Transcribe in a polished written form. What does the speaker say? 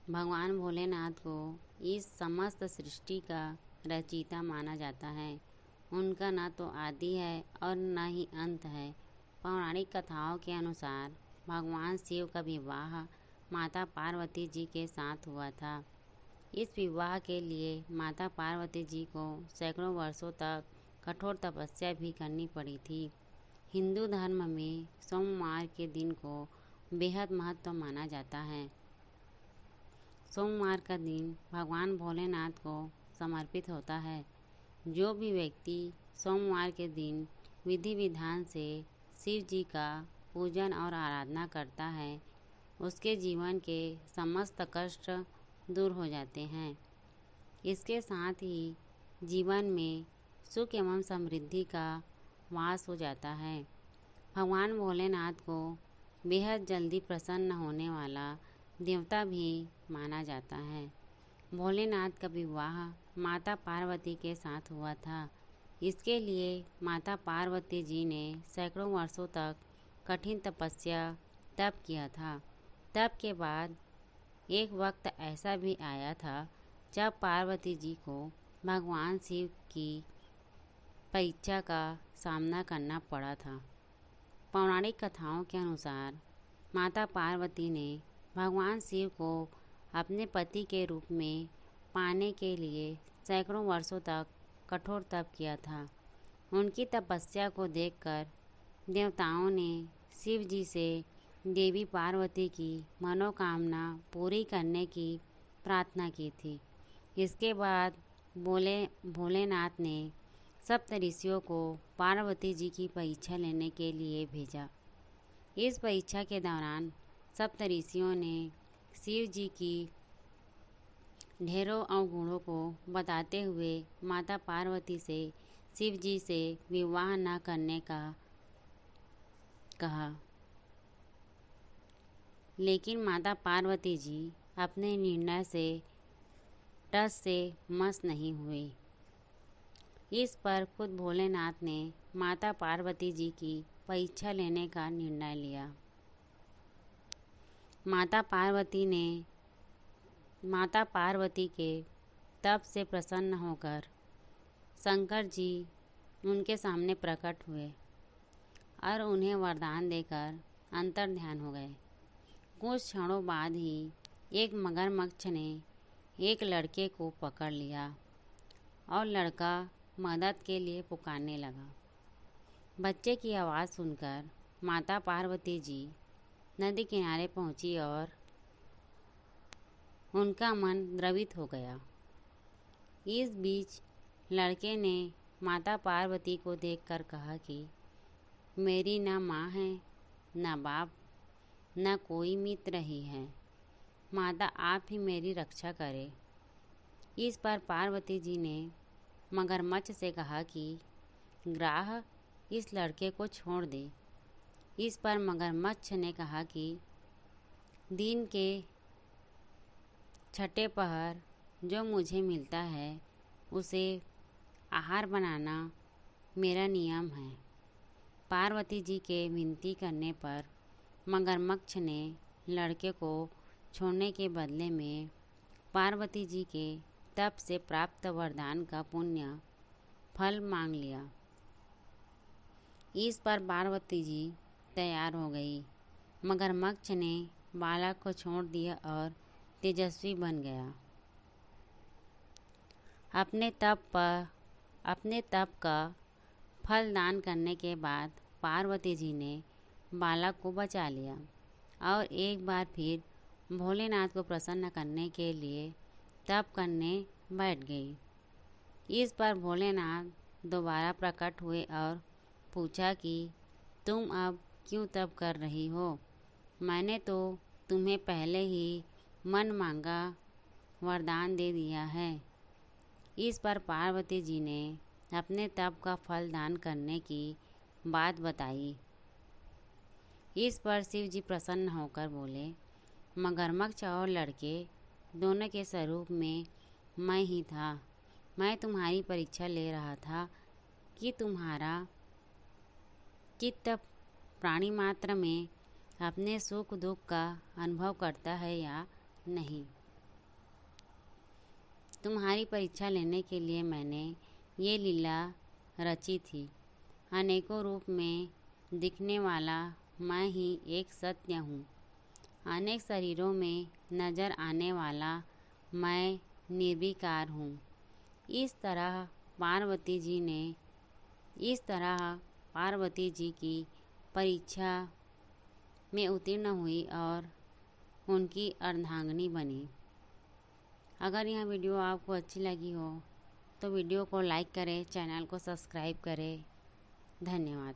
भगवान भोलेनाथ को इस समस्त सृष्टि का रचयिता माना जाता है। उनका न तो आदि है और न ही अंत है। पौराणिक कथाओं के अनुसार भगवान शिव का विवाह माता पार्वती जी के साथ हुआ था। इस विवाह के लिए माता पार्वती जी को सैकड़ों वर्षों तक कठोर तपस्या भी करनी पड़ी थी। हिंदू धर्म में सोमवार के दिन को बेहद महत्व माना जाता है। सोमवार का दिन भगवान भोलेनाथ को समर्पित होता है। जो भी व्यक्ति सोमवार के दिन विधि विधान से शिव जी का पूजन और आराधना करता है, उसके जीवन के समस्त कष्ट दूर हो जाते हैं। इसके साथ ही जीवन में सुख एवं समृद्धि का वास हो जाता है। भगवान भोलेनाथ को बेहद जल्दी प्रसन्न होने वाला देवता भी माना जाता है। भोलेनाथ का विवाह माता पार्वती के साथ हुआ था। इसके लिए माता पार्वती जी ने सैकड़ों वर्षों तक कठिन तपस्या तप किया था। तप के बाद एक वक्त ऐसा भी आया था जब पार्वती जी को भगवान शिव की परीक्षा का सामना करना पड़ा था। पौराणिक कथाओं के अनुसार माता पार्वती ने भगवान शिव को अपने पति के रूप में पाने के लिए सैकड़ों वर्षों तक कठोर तप किया था। उनकी तपस्या को देखकर देवताओं ने शिव जी से देवी पार्वती की मनोकामना पूरी करने की प्रार्थना की थी। इसके बाद भोलेनाथ ने सप्त ऋषियों को पार्वती जी की परीक्षा लेने के लिए भेजा। इस परीक्षा के दौरान सप्त ऋषियों ने शिव जी की ढेरों अवगुणों को बताते हुए माता पार्वती से शिव जी से विवाह न करने का कहा। लेकिन माता पार्वती जी अपने निर्णय से टस से मस नहीं हुए। इस पर खुद भोलेनाथ ने माता पार्वती जी की परीक्षा लेने का निर्णय लिया। माता पार्वती के तप से प्रसन्न होकर शंकर जी उनके सामने प्रकट हुए और उन्हें वरदान देकर अंतर्ध्यान हो गए। कुछ क्षणों बाद ही एक मगरमच्छ ने एक लड़के को पकड़ लिया और लड़का मदद के लिए पुकारने लगा। बच्चे की आवाज़ सुनकर माता पार्वती जी नदी किनारे पहुंची और उनका मन द्रवित हो गया। इस बीच लड़के ने माता पार्वती को देखकर कहा कि मेरी न माँ है, न बाप, न कोई मित्र ही है। माता आप ही मेरी रक्षा करें। इस पर पार्वती जी ने मगरमच्छ से कहा कि ग्राह इस लड़के को छोड़ दे। इस पर मगरमच्छ ने कहा कि दिन के छठे पहर जो मुझे मिलता है उसे आहार बनाना मेरा नियम है। पार्वती जी के विनती करने पर मगरमच्छ ने लड़के को छोड़ने के बदले में पार्वती जी के तप से प्राप्त वरदान का पुण्य फल मांग लिया। इस पर पार्वती जी तैयार हो गई। मगरमच्छ ने बालक को छोड़ दिया और तेजस्वी बन गया। अपने तप का फल दान करने के बाद पार्वती जी ने बालक को बचा लिया और एक बार फिर भोलेनाथ को प्रसन्न करने के लिए तप करने बैठ गई। इस पर भोलेनाथ दोबारा प्रकट हुए और पूछा कि तुम अब क्यों तप कर रही हो? मैंने तो तुम्हें पहले ही मन मांगा वरदान दे दिया है। इस पर पार्वती जी ने अपने तप का फल दान करने की बात बताई। इस पर शिव जी प्रसन्न होकर बोले, मगरमच्छ और लड़के दोनों के स्वरूप में मैं ही था। मैं तुम्हारी परीक्षा ले रहा था कि तुम्हारा चित्त प्राणी मात्र में अपने सुख दुख का अनुभव करता है या नहीं। तुम्हारी परीक्षा लेने के लिए मैंने ये लीला रची थी। अनेकों रूप में दिखने वाला मैं ही एक सत्य हूँ। अनेक शरीरों में नजर आने वाला मैं निर्विकार हूँ। इस तरह पार्वती जी की परीक्षा में उत्तीर्ण हुई और उनकी अर्धांगिनी बनी। अगर यह वीडियो आपको अच्छी लगी हो तो वीडियो को लाइक करें, चैनल को सब्सक्राइब करें। धन्यवाद।